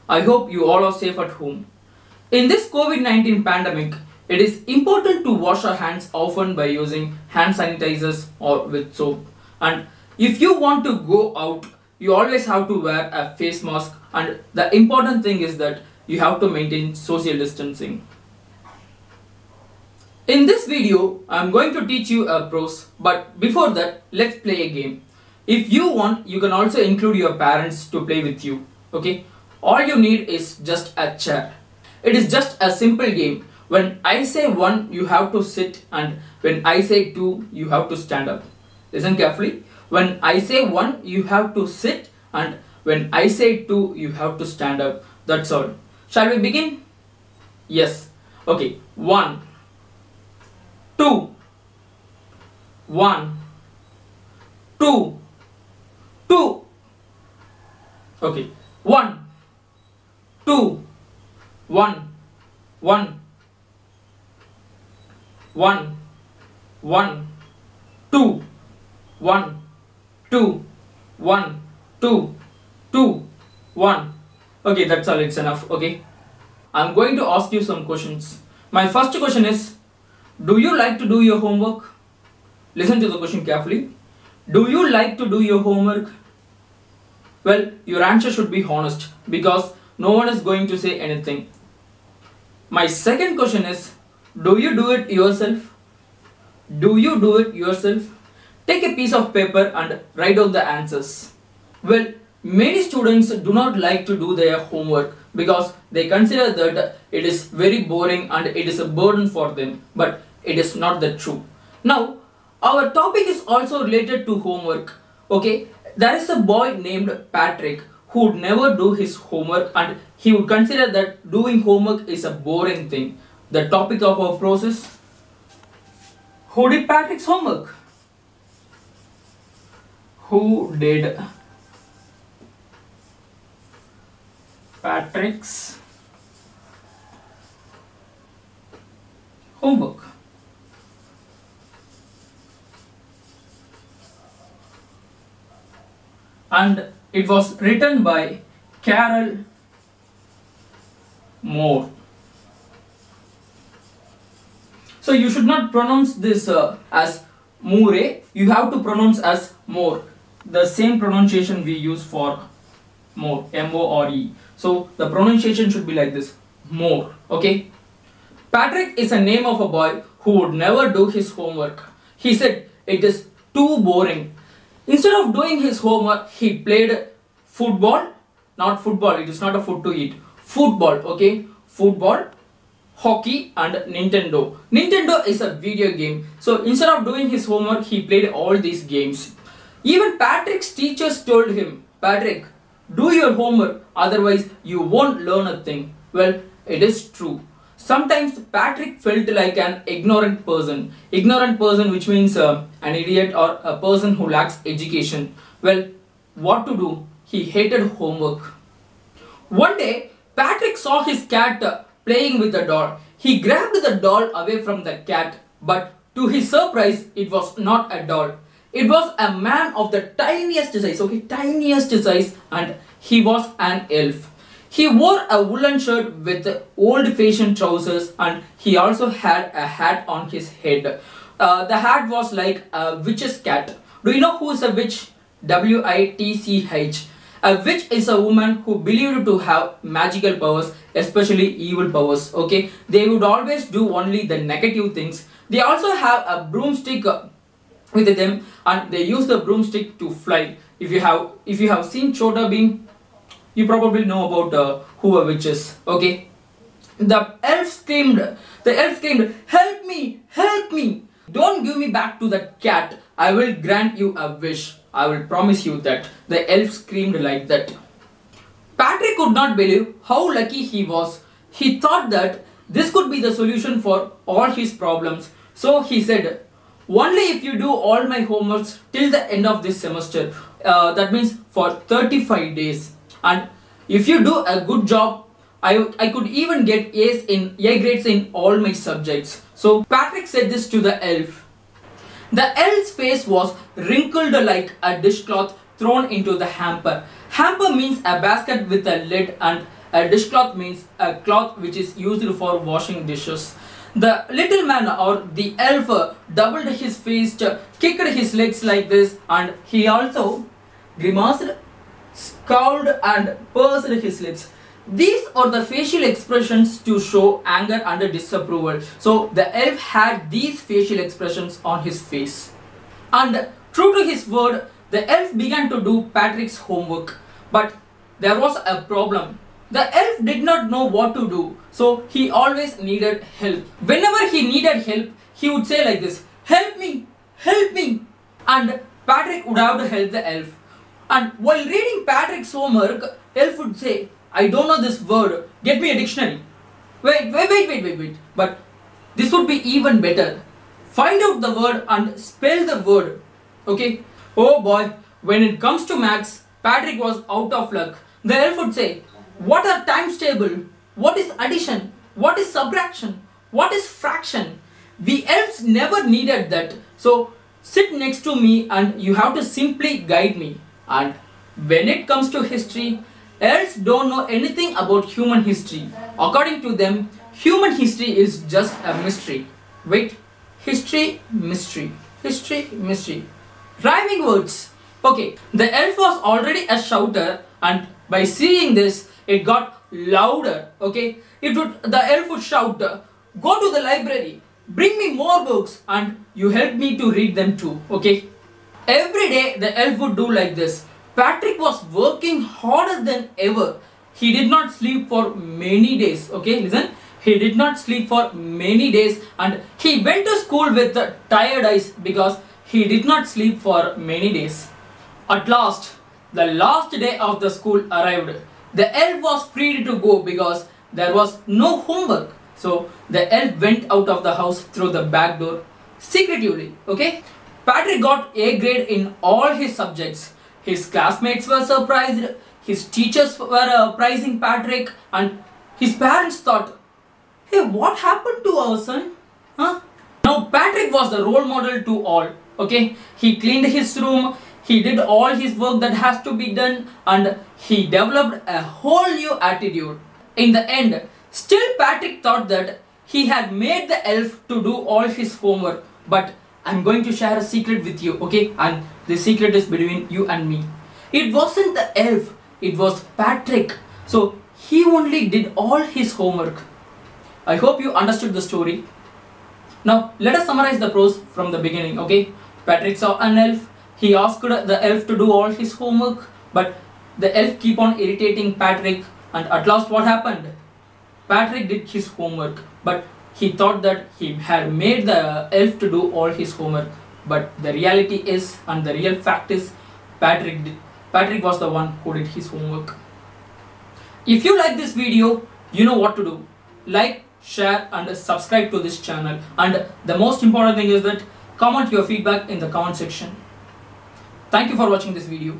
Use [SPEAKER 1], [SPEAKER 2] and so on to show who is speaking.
[SPEAKER 1] I hope you all are safe at home. In this COVID-19 pandemic, it is important to wash our hands often by using hand sanitizers or with soap. And if you want to go out, you always have to wear a face mask, and the important thing is that you have to maintain social distancing. In this video, I am going to teach you a pros, but before that, let's play a game. If you want, you can also include your parents to play with you. Okay? All you need is just a chair. It is just a simple game. When I say 1, you have to sit, and when I say 2, you have to stand up. Listen carefully. When I say 1, you have to sit, and when I say 2, you have to stand up. That's all. Shall we begin? Yes. Okay. 1, 2, 1, 2, 2. Okay. 1, 2, 1, 1, 1, 1, 2, 1, 2, 1, 2, 2, 1. Okay, that's all. It's enough. Okay. I'm going to ask you some questions. My first question is, do you like to do your homework? Listen to the question carefully. Do you like to do your homework? Well, your answer should be honest because no one is going to say anything. My second question is, do you do it yourself? Do you do it yourself? Take a piece of paper and write down the answers. Well, many students do not like to do their homework because they consider that it is very boring and it is a burden for them. But it is not the truth. Now, our topic is also related to homework. Okay, there is a boy named Patrick who would never do his homework and he would consider that doing homework is a boring thing. The topic of our process: who did Patrick's homework? Who did Patrick's homework? And it was written by Carol Moore. So you should not pronounce this as Moore, you have to pronounce as Moore. The same pronunciation we use for more, M-O-R-E. So the pronunciation should be like this, Moore. Okay. Patrick is a name of a boy who would never do his homework. He said it is too boring. Instead of doing his homework, he played football. Not football, it is not a food to eat. Football, okay? Football, hockey and Nintendo. Nintendo is a video game. So instead of doing his homework, he played all these games. Even Patrick's teachers told him, Patrick, do your homework, otherwise you won't learn a thing. Well, it is true. Sometimes Patrick felt like an ignorant person. Ignorant person, which means an idiot or a person who lacks education. Well, what to do? He hated homework. One day, Patrick saw his cat playing with a doll. He grabbed the doll away from the cat, but to his surprise, it was not a doll. It was a man of the tiniest size, okay, tiniest size, and he was an elf. He wore a woolen shirt with old-fashioned trousers and he also had a hat on his head. The hat was like a witch's cat. Do you know who is a witch? W-I-T-C-H. A witch is a woman who believed to have magical powers, especially evil powers. Okay, they would always do only the negative things. They also have a broomstick with them and they use the broomstick to fly. If you have seen Chota Bheem, you probably know about who a witch is. Okay, the elf screamed, help me, help me, don't give me back to that cat, I will grant you a wish, I will promise you that. The elf screamed like that. Patrick could not believe how lucky he was. He thought that this could be the solution for all his problems. So he said, only if you do all my homeworks till the end of this semester, that means for 35 days. And if you do a good job, I could even get A grades in all my subjects. So Patrick said this to the elf. The elf's face was wrinkled like a dishcloth thrown into the hamper. Hamper means a basket with a lid and A dishcloth means a cloth which is used for washing dishes. The little man or the elf doubled his fist, kicked his legs like this, and he also grimaced, scowled and pursed his lips. These are the facial expressions to show anger and disapproval. So the elf had these facial expressions on his face. And true to his word, the elf began to do Patrick's homework. But there was a problem. The elf did not know what to do, so he always needed help. Whenever he needed help, he would say like this, "Help me, help me." And Patrick would have to help the elf. And while reading Patrick's homework, elf would say, "I don't know this word, get me a dictionary." Wait. But this would be even better. Find out the word and spell the word. Okay? Oh boy, when it comes to maths, Patrick was out of luck. The elf would say, "What are times table? What is addition? What is subtraction? What is fraction?" We elves never needed that. So sit next to me and you have to simply guide me. And when it comes to history, elves don't know anything about human history. According to them, human history is just a mystery. Wait, history, mystery, history, mystery. Rhyming words. Okay, the elf was already a shouter, and by seeing this, it got louder. Okay, the elf would shout, "Go to the library, bring me more books, and you help me to read them too." Okay, every day the elf would do like this. Patrick was working harder than ever. He did not sleep for many days. Okay, listen. He did not sleep for many days, and he went to school with tired eyes because he did not sleep for many days. At last, the last day of the school arrived. The elf was free to go because there was no homework. So the elf went out of the house through the back door secretively. Okay, Patrick got A grade in all his subjects. His classmates were surprised. His teachers were praising Patrick, and his parents thought, "Hey, what happened to our son? Huh?" Now Patrick was the role model to all. Okay, he cleaned his room. He did all his work that has to be done, and he developed a whole new attitude. In the end, still Patrick thought that he had made the elf to do all his homework. But I'm going to share a secret with you, okay? And the secret is between you and me. It wasn't the elf, it was Patrick. So he only did all his homework. I hope you understood the story. Now let us summarize the prose from the beginning, okay? Patrick saw an elf. He asked the elf to do all his homework, but the elf keep on irritating Patrick, and at last what happened? Patrick did his homework, but he thought that he had made the elf to do all his homework. But the reality is, and the real fact is, Patrick was the one who did his homework. If you like this video, you know what to do. Like, share and subscribe to this channel. And the most important thing is that comment your feedback in the comment section. Thank you for watching this video.